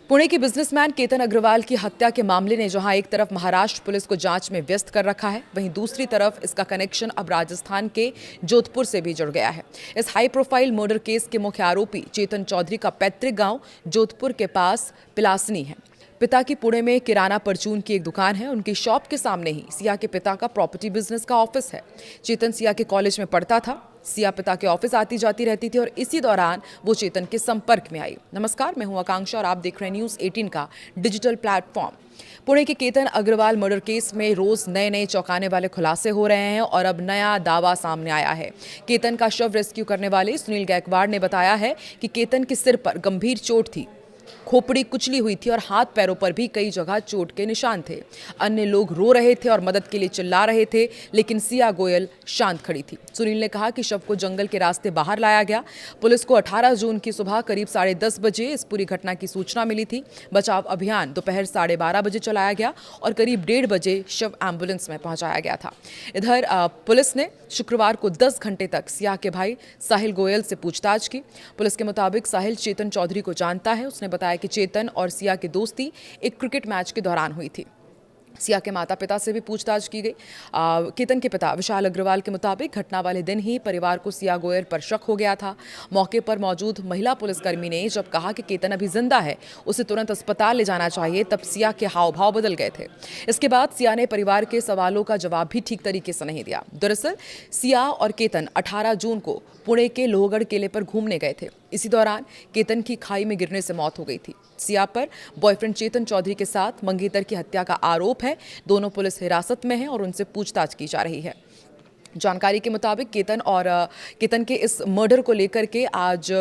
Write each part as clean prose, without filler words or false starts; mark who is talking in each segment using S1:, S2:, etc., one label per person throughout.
S1: पुणे के बिजनेसमैन केतन अग्रवाल की हत्या के मामले ने जहां एक तरफ महाराष्ट्र पुलिस को जांच में व्यस्त कर रखा है, वहीं दूसरी तरफ इसका कनेक्शन अब राजस्थान के जोधपुर से भी जुड़ गया है। इस हाई प्रोफाइल मर्डर केस के मुख्य आरोपी चेतन चौधरी का पैतृक गांव जोधपुर के पास पिलासनी है। पिता की पुणे में किराना परचून की एक दुकान है। उनकी शॉप के सामने ही सिया के पिता का प्रॉपर्टी बिजनेस का ऑफिस है। चेतन सिया के कॉलेज में पढ़ता था। सिया पिता के ऑफिस आती जाती रहती थी और इसी दौरान वो चेतन के संपर्क में आई। नमस्कार, मैं हूं आकांक्षा और आप देख रहे हैं न्यूज़ 18 का डिजिटल प्लेटफॉर्म। पुणे के केतन अग्रवाल मर्डर केस में रोज नए चौंकाने वाले खुलासे हो रहे हैं और अब नया दावा सामने आया है। केतन का शव रेस्क्यू करने वाले सुनील गायकवाड़ ने बताया है कि केतन के सिर पर गंभीर चोट थी, खोपड़ी कुचली हुई थी और हाथ पैरों पर भी कई जगह चोट के निशान थे। अन्य लोग रो रहे थे और मदद के लिए चिल्ला रहे थे, लेकिन सिया गोयल शांत खड़ी थी। सुनील ने कहा कि शव को जंगल के रास्ते बाहर लाया गया। पुलिस को 18 जून की सुबह करीब 10:30 बजे इस पूरी घटना की सूचना मिली थी। बचाव अभियान दोपहर 12:30 बजे चलाया गया और करीब 1:30 बजे शव एम्बुलेंस में पहुंचाया गया था। इधर पुलिस ने शुक्रवार को 10 घंटे तक सिया के भाई साहिल गोयल से पूछताछ की। पुलिस के मुताबिक साहिल चेतन चौधरी को जानता है। उसने बताया कि चेतन और सिया की दोस्ती एक क्रिकेट मैच के दौरान हुई थी। सिया के माता पिता से भी पूछताछ की गई। केतन के पिता विशाल अग्रवाल के मुताबिक घटना वाले दिन ही परिवार को सिया गोयल पर शक हो गया था। मौके पर मौजूद महिला पुलिसकर्मी ने जब कहा कि केतन अभी जिंदा है, उसे तुरंत अस्पताल ले जाना चाहिए, तब सिया के हाव भाव बदल गए थे। इसके बाद सिया ने परिवार के सवालों का जवाब भी ठीक तरीके से नहीं दिया। दरअसल सिया और केतन 18 जून को पुणे के लोहगढ़ किले पर घूमने गए थे। इसी दौरान केतन की खाई में गिरने से मौत हो गई थी। सिया पर बॉयफ्रेंड चेतन चौधरी के साथ मंगेतर की हत्या का आरोप है। दोनों पुलिस हिरासत में हैं और उनसे पूछताछ की जा रही है। जानकारी के मुताबिक केतन के इस मर्डर को लेकर के आज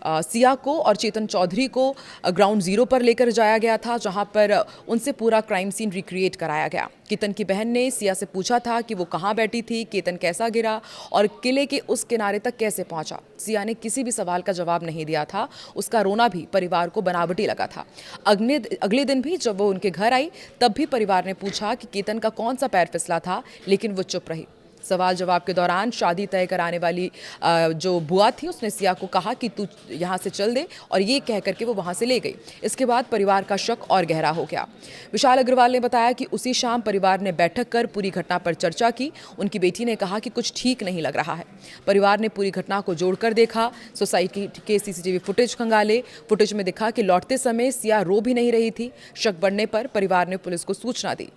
S1: सिया को और चेतन चौधरी को ग्राउंड जीरो पर लेकर जाया गया था, जहां पर उनसे पूरा क्राइम सीन रिक्रिएट कराया गया। केतन की बहन ने सिया से पूछा था कि वो कहां बैठी थी, केतन कैसा गिरा और किले के उस किनारे तक कैसे पहुंचा। सिया ने किसी भी सवाल का जवाब नहीं दिया था। उसका रोना भी परिवार को बनावटी लगा था। अगले दिन भी जब वो उनके घर आई, तब भी परिवार ने पूछा कि केतन का कौन सा पैर फिसला था, लेकिन वो चुप रही। सवाल जवाब के दौरान शादी तय कराने वाली जो बुआ थी, उसने सिया को कहा कि तू यहाँ से चल दे, और ये कह करके वो वहाँ से ले गई। इसके बाद परिवार का शक और गहरा हो गया। विशाल अग्रवाल ने बताया कि उसी शाम परिवार ने बैठक कर पूरी घटना पर चर्चा की। उनकी बेटी ने कहा कि कुछ ठीक नहीं लग रहा है। परिवार ने पूरी घटना को जोड़कर देखा, सोसाइटी के CCTV फुटेज खंगाले। फुटेज में दिखा कि लौटते समय सिया रो भी नहीं रही थी। शक बढ़ने पर परिवार ने पुलिस को सूचना दी।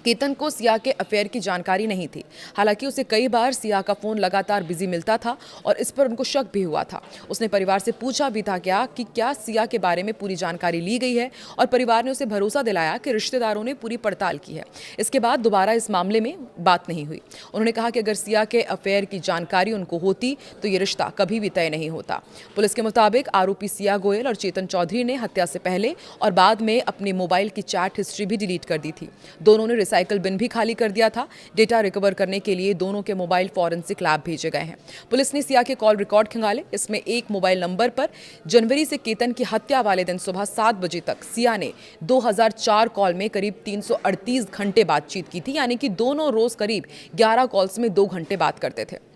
S1: केतन को सिया के अफेयर की जानकारी नहीं थी। हालांकि उसे कई बार सिया का फोन लगातार बिजी मिलता था और इस पर उनको शक भी हुआ था। उसने परिवार से पूछा भी था कि क्या सिया के बारे में पूरी जानकारी ली गई है, और परिवार ने उसे भरोसा दिलाया कि रिश्तेदारों ने पूरी पड़ताल की है। इसके बाद दोबारा इस मामले में बात नहीं हुई। उन्होंने कहा कि अगर सिया के अफेयर की जानकारी उनको होती तो ये रिश्ता कभी भी तय नहीं होता। पुलिस के मुताबिक आरोपी सिया गोयल और चेतन चौधरी ने हत्या से पहले और बाद में अपने मोबाइल की चैट हिस्ट्री भी डिलीट कर दी थी। दोनों ने साइकिल बिन भी खाली कर दिया था। डेटा रिकवर करने के लिए दोनों के मोबाइल फॉरेंसिक लैब भेजे गए हैं। पुलिस ने सिया के कॉल रिकॉर्ड खंगाले। इसमें एक मोबाइल नंबर पर जनवरी से केतन की हत्या वाले दिन सुबह 7 बजे तक सिया ने 2004 कॉल में करीब 338 घंटे बातचीत की थी, यानी कि दोनों रोज करीब 11 कॉल्स में 2 घंटे बात करते थे।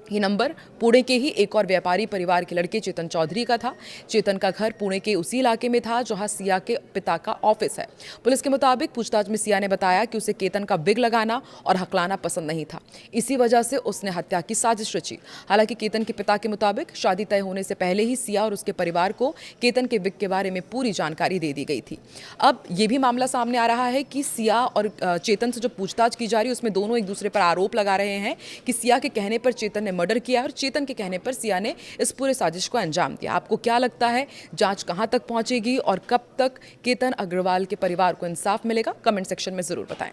S1: ये नंबर पुणे के ही एक और व्यापारी परिवार के लड़के चेतन चौधरी का था। चेतन का घर पुणे के उसी इलाके में था जहां सिया के पिता का ऑफिस है। पुलिस के मुताबिक पूछताछ में सिया ने बताया कि उसे केतन का बिग लगाना और हकलाना पसंद नहीं था। इसी वजह से उसने हत्या की साजिश रची। हालांकि केतन के पिता के मुताबिक शादी तय होने से पहले ही सिया और उसके परिवार को केतन के बिग के बारे में पूरी जानकारी दे दी गई थी। अब ये भी मामला सामने आ रहा है कि सिया और चेतन से जो पूछताछ की जा रही है, उसमें दोनों एक दूसरे पर आरोप लगा रहे हैं कि सिया के कहने पर चेतन ने मर्डर किया और चेतन के कहने पर सिया ने इस पूरे साजिश को अंजाम दिया। आपको क्या लगता है, जांच कहां तक पहुंचेगी और कब तक केतन अग्रवाल के परिवार को इंसाफ मिलेगा? कमेंट सेक्शन में जरूर बताएं।